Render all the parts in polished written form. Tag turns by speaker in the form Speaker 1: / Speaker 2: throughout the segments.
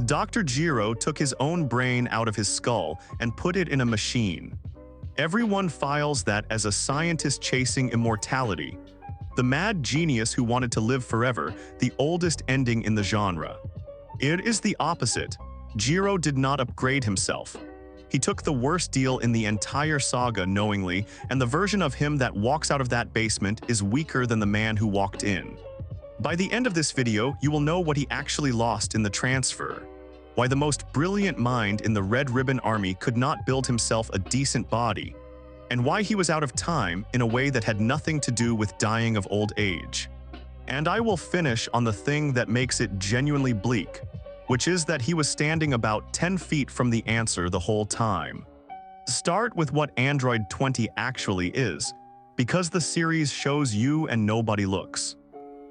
Speaker 1: Dr. Gero took his own brain out of his skull and put it in a machine. Everyone files that as a scientist chasing immortality. The mad genius who wanted to live forever, the oldest ending in the genre. It is the opposite. Gero did not upgrade himself. He took the worst deal in the entire saga knowingly, and the version of him that walks out of that basement is weaker than the man who walked in. By the end of this video, you will know what he actually lost in the transfer. Why the most brilliant mind in the Red Ribbon Army could not build himself a decent body. And why he was out of time in a way that had nothing to do with dying of old age. And I will finish on the thing that makes it genuinely bleak, which is that he was standing about 10 feet from the answer the whole time. Start with what Android 20 actually is, because the series shows you and nobody looks.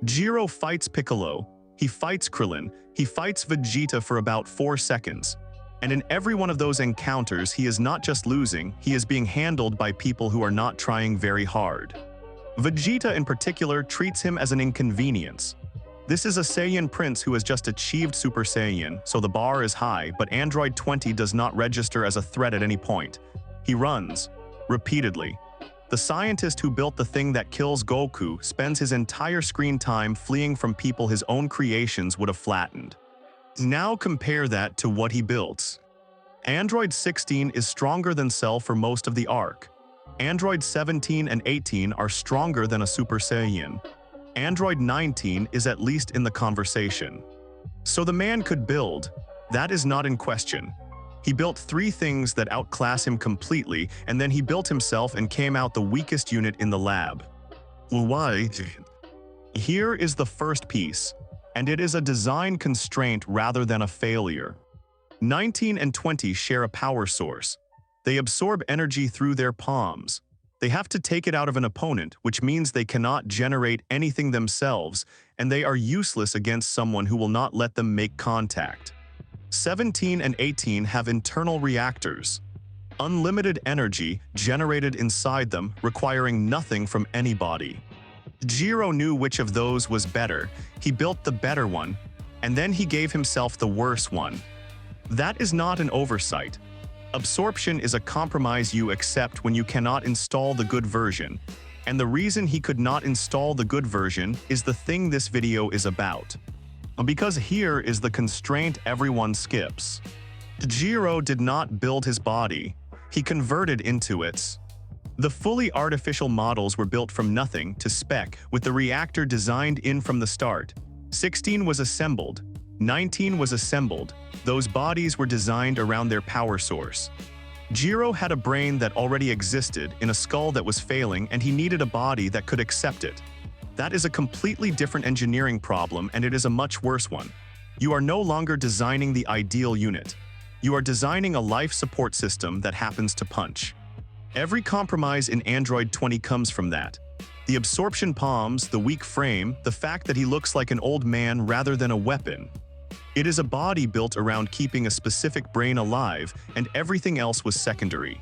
Speaker 1: Gero fights Piccolo, he fights Krillin, he fights Vegeta for about 4 seconds. And in every one of those encounters, he is not just losing, he is being handled by people who are not trying very hard. Vegeta in particular treats him as an inconvenience. This is a Saiyan prince who has just achieved Super Saiyan, so the bar is high, but Android 20 does not register as a threat at any point. He runs, repeatedly. The scientist who built the thing that kills Goku spends his entire screen time fleeing from people his own creations would have flattened. Now compare that to what he built. Android 16 is stronger than Cell for most of the arc. Android 17 and 18 are stronger than a Super Saiyan. Android 19 is at least in the conversation. So the man could build, that is not in question. He built 3 things that outclass him completely, and then he built himself and came out the weakest unit in the lab. Why? Here is the first piece, and it is a design constraint rather than a failure. 19 and 20 share a power source. They absorb energy through their palms. They have to take it out of an opponent, which means they cannot generate anything themselves, and they are useless against someone who will not let them make contact. 17 and 18 have internal reactors. Unlimited energy generated inside them, requiring nothing from anybody. Gero knew which of those was better. He built the better one, and then he gave himself the worse one. That is not an oversight. Absorption is a compromise you accept when you cannot install the good version, and the reason he could not install the good version is the thing this video is about. Because here is the constraint everyone skips. Gero did not build his body, he converted into it. The fully artificial models were built from nothing to spec with the reactor designed in from the start. 16 was assembled, 19 was assembled, those bodies were designed around their power source. Gero had a brain that already existed in a skull that was failing, and he needed a body that could accept it. That is a completely different engineering problem, and it is a much worse one. You are no longer designing the ideal unit. You are designing a life support system that happens to punch. Every compromise in Android 20 comes from that. The absorption palms, the weak frame, the fact that he looks like an old man rather than a weapon. It is a body built around keeping a specific brain alive, and everything else was secondary.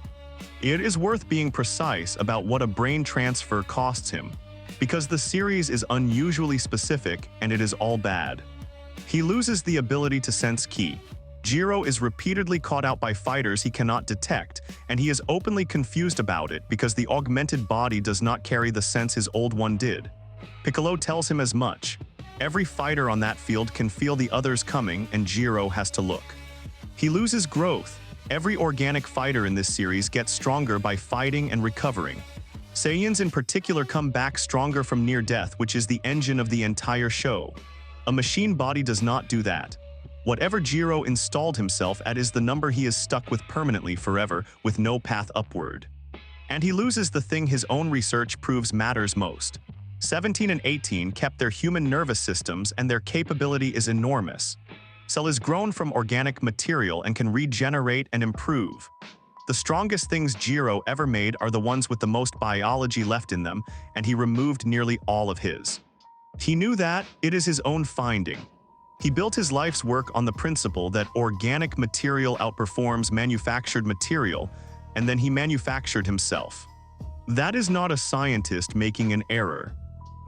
Speaker 1: It is worth being precise about what a brain transfer costs him, because the series is unusually specific and it is all bad. He loses the ability to sense ki. Gero is repeatedly caught out by fighters he cannot detect, and he is openly confused about it because the augmented body does not carry the sense his old one did. Piccolo tells him as much. Every fighter on that field can feel the others coming, and Gero has to look. He loses growth. Every organic fighter in this series gets stronger by fighting and recovering. Saiyans in particular come back stronger from near death, which is the engine of the entire show. A machine body does not do that. Whatever Gero installed himself at is the number he is stuck with permanently forever, with no path upward. And he loses the thing his own research proves matters most. 17 and 18 kept their human nervous systems, and their capability is enormous. Cell is grown from organic material and can regenerate and improve. The strongest things Gero ever made are the ones with the most biology left in them, and he removed nearly all of his. He knew that, it is his own finding. He built his life's work on the principle that organic material outperforms manufactured material, and then he manufactured himself. That is not a scientist making an error.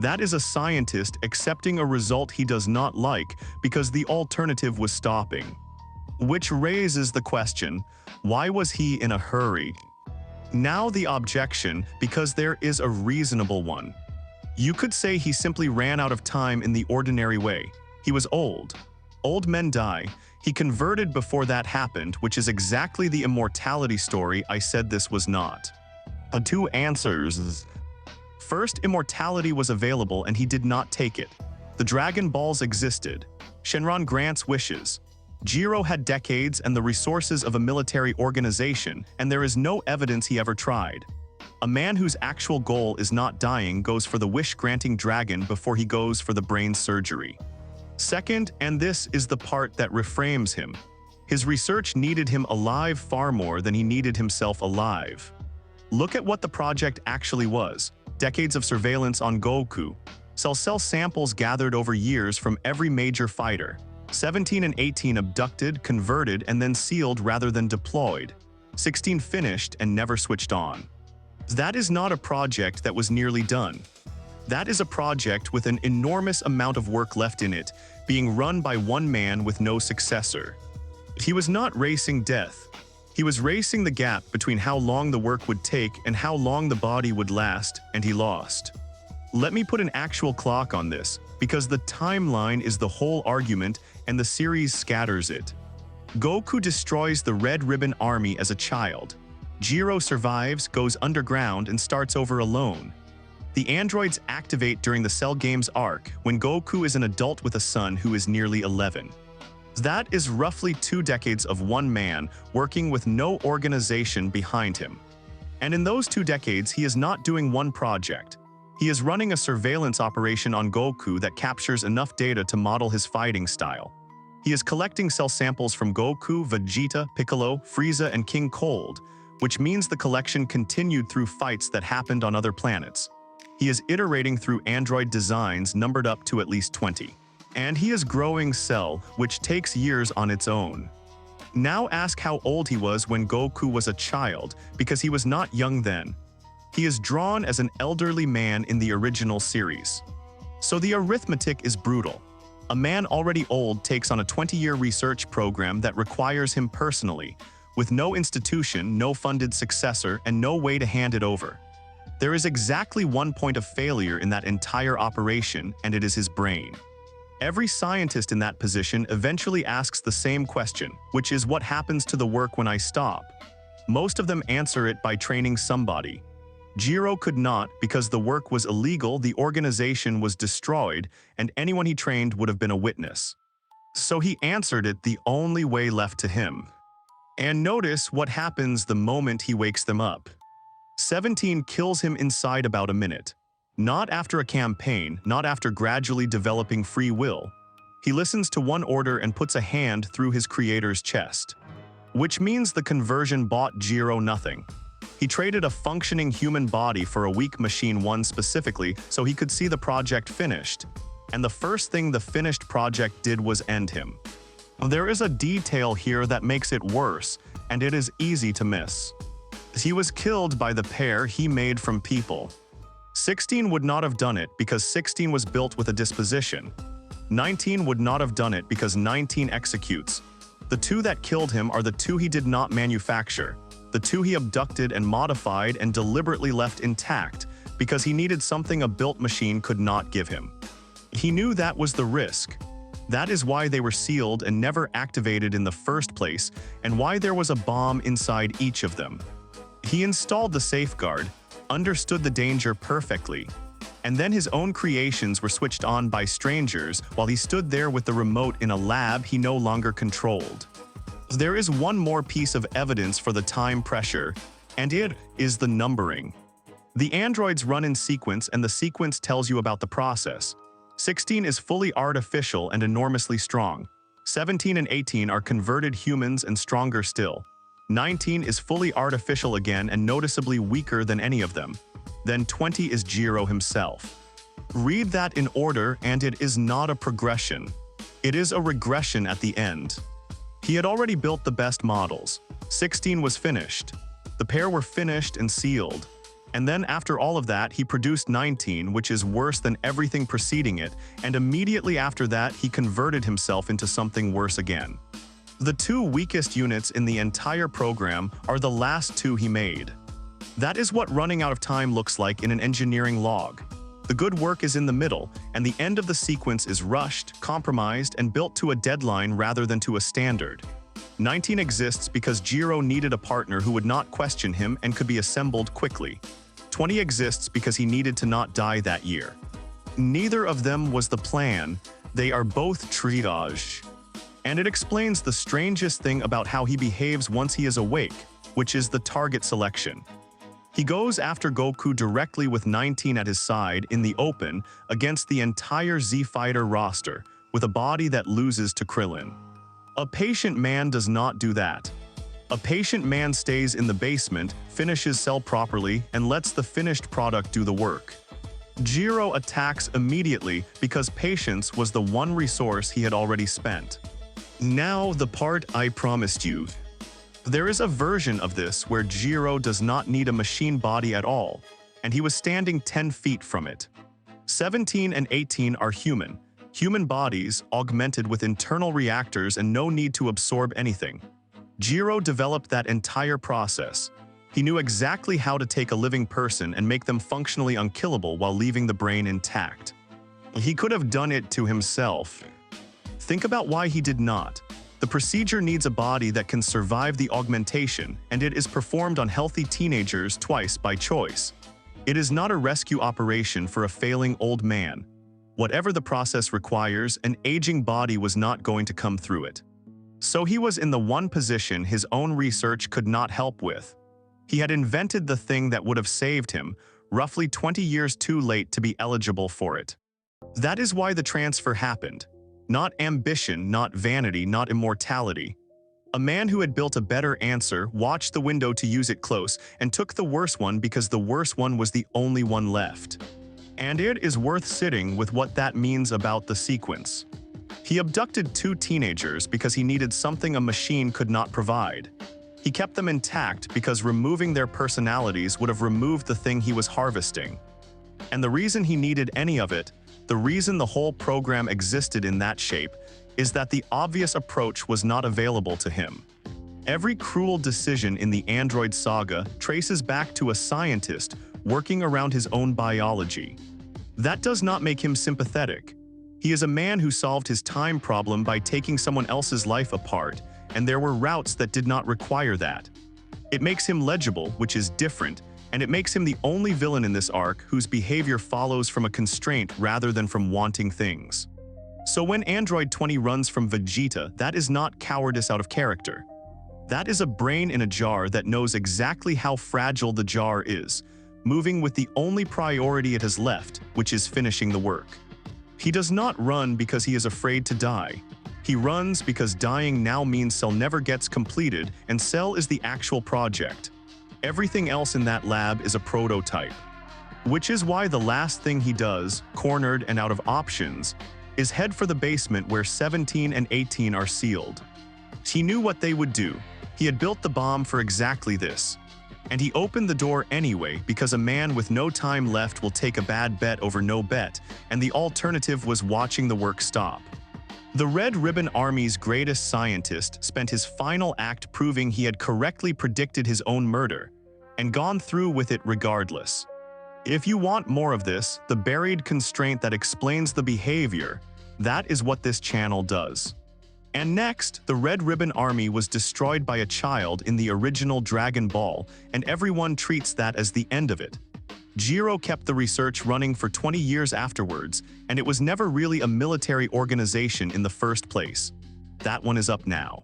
Speaker 1: That is a scientist accepting a result he does not like because the alternative was stopping. Which raises the question, why was he in a hurry? Now the objection, because there is a reasonable one. You could say he simply ran out of time in the ordinary way. He was old. Old men die. He converted before that happened, which is exactly the immortality story I said this was not. Two answers. First, immortality was available and he did not take it. The Dragon Balls existed. Shenron grants wishes. Gero had decades and the resources of a military organization, and there is no evidence he ever tried. A man whose actual goal is not dying goes for the wish-granting dragon before he goes for the brain surgery. Second, and this is the part that reframes him, his research needed him alive far more than he needed himself alive. Look at what the project actually was: decades of surveillance on Goku, cell samples gathered over years from every major fighter, 17 and 18 abducted, converted, and then sealed rather than deployed, 16 finished and never switched on. That is not a project that was nearly done. That is a project with an enormous amount of work left in it, being run by one man with no successor. He was not racing death. He was racing the gap between how long the work would take and how long the body would last, and he lost. Let me put an actual clock on this, because the timeline is the whole argument and the series scatters it. Goku destroys the Red Ribbon Army as a child. Gero survives, goes underground, and starts over alone. The androids activate during the Cell Games arc, when Goku is an adult with a son who is nearly 11. That is roughly 2 decades of one man working with no organization behind him. And in those 2 decades, he is not doing one project. He is running a surveillance operation on Goku that captures enough data to model his fighting style. He is collecting cell samples from Goku, Vegeta, Piccolo, Frieza, and King Cold, which means the collection continued through fights that happened on other planets. He is iterating through android designs numbered up to at least 20. And he is growing Cell, which takes years on its own. Now ask how old he was when Goku was a child, because he was not young then. He is drawn as an elderly man in the original series. So the arithmetic is brutal. A man already old takes on a 20-year research program that requires him personally, with no institution, no funded successor, and no way to hand it over. There is exactly one point of failure in that entire operation, and it is his brain. Every scientist in that position eventually asks the same question, which is what happens to the work when I stop? Most of them answer it by training somebody. Gero could not, because the work was illegal, the organization was destroyed, and anyone he trained would have been a witness. So he answered it the only way left to him. And notice what happens the moment he wakes them up. 17 kills him inside about a minute. Not after a campaign, not after gradually developing free will. He listens to one order and puts a hand through his creator's chest. Which means the conversion bought Gero nothing. He traded a functioning human body for a weak machine one specifically so he could see the project finished. And the first thing the finished project did was end him. There is a detail here that makes it worse, and it is easy to miss. He was killed by the pair he made from people. 16 would not have done it because 16 was built with a disposition. 19 would not have done it because 19 executes. The 2 that killed him are the 2 he did not manufacture, the 2 he abducted and modified and deliberately left intact because he needed something a built machine could not give him. He knew that was the risk. That is why they were sealed and never activated in the first place, and why there was a bomb inside each of them. He installed the safeguard, understood the danger perfectly, and then his own creations were switched on by strangers while he stood there with the remote in a lab he no longer controlled. There is one more piece of evidence for the time pressure, and it is the numbering. The androids run in sequence, and the sequence tells you about the process. 16 is fully artificial and enormously strong. 17 and 18 are converted humans and stronger still. 19 is fully artificial again and noticeably weaker than any of them. Then 20 is Gero himself. Read that in order, and it is not a progression. It is a regression at the end. He had already built the best models. 16 was finished. The pair were finished and sealed. And then after all of that, he produced 19, which is worse than everything preceding it, and immediately after that, he converted himself into something worse again. The two weakest units in the entire program are the last two he made. That is what running out of time looks like in an engineering log. The good work is in the middle, and the end of the sequence is rushed, compromised, and built to a deadline rather than to a standard. 19 exists because Gero needed a partner who would not question him and could be assembled quickly. 20 exists because he needed to not die that year. Neither of them was the plan, they are both triage. And it explains the strangest thing about how he behaves once he is awake, which is the target selection. He goes after Goku directly with 19 at his side in the open against the entire Z-Fighter roster, with a body that loses to Krillin. A patient man does not do that. A patient man stays in the basement, finishes Cell properly, and lets the finished product do the work. Gero attacks immediately because patience was the one resource he had already spent. Now the part I promised you. There is a version of this where Gero does not need a machine body at all, and he was standing 10 feet from it. 17 and 18 are human bodies augmented with internal reactors and no need to absorb anything. Gero developed that entire process. He knew exactly how to take a living person and make them functionally unkillable while leaving the brain intact. He could have done it to himself. Think about why he did not. The procedure needs a body that can survive the augmentation, and it is performed on healthy teenagers twice by choice. It is not a rescue operation for a failing old man. Whatever the process requires, an aging body was not going to come through it. So he was in the one position his own research could not help with. He had invented the thing that would have saved him, roughly 20 years too late to be eligible for it. That is why the transfer happened. Not ambition, not vanity, not immortality. A man who had built a better answer watched the window to use it close and took the worse one because the worse one was the only one left. And it is worth sitting with what that means about the sequence. He abducted two teenagers because he needed something a machine could not provide. He kept them intact because removing their personalities would have removed the thing he was harvesting. And the reason he needed any of it, the reason the whole program existed in that shape, is that the obvious approach was not available to him. Every cruel decision in the android saga traces back to a scientist working around his own biology. That does not make him sympathetic. He is a man who solved his time problem by taking someone else's life apart, and there were routes that did not require that. It makes him legible, which is different, and it makes him the only villain in this arc whose behavior follows from a constraint rather than from wanting things. So when Android 20 runs from Vegeta, that is not cowardice out of character. That is a brain in a jar that knows exactly how fragile the jar is, moving with the only priority it has left, which is finishing the work. He does not run because he is afraid to die. He runs because dying now means Cell never gets completed, and Cell is the actual project. Everything else in that lab is a prototype. Which is why the last thing he does, cornered and out of options, is head for the basement where 17 and 18 are sealed. He knew what they would do. He had built the bomb for exactly this. And he opened the door anyway because a man with no time left will take a bad bet over no bet, and the alternative was watching the work stop. The Red Ribbon Army's greatest scientist spent his final act proving he had correctly predicted his own murder, and gone through with it regardless. If you want more of this, the buried constraint that explains the behavior, that is what this channel does. And next, the Red Ribbon Army was destroyed by a child in the original Dragon Ball, and everyone treats that as the end of it. Gero kept the research running for 20 years afterwards, and it was never really a military organization in the first place. That one is up now.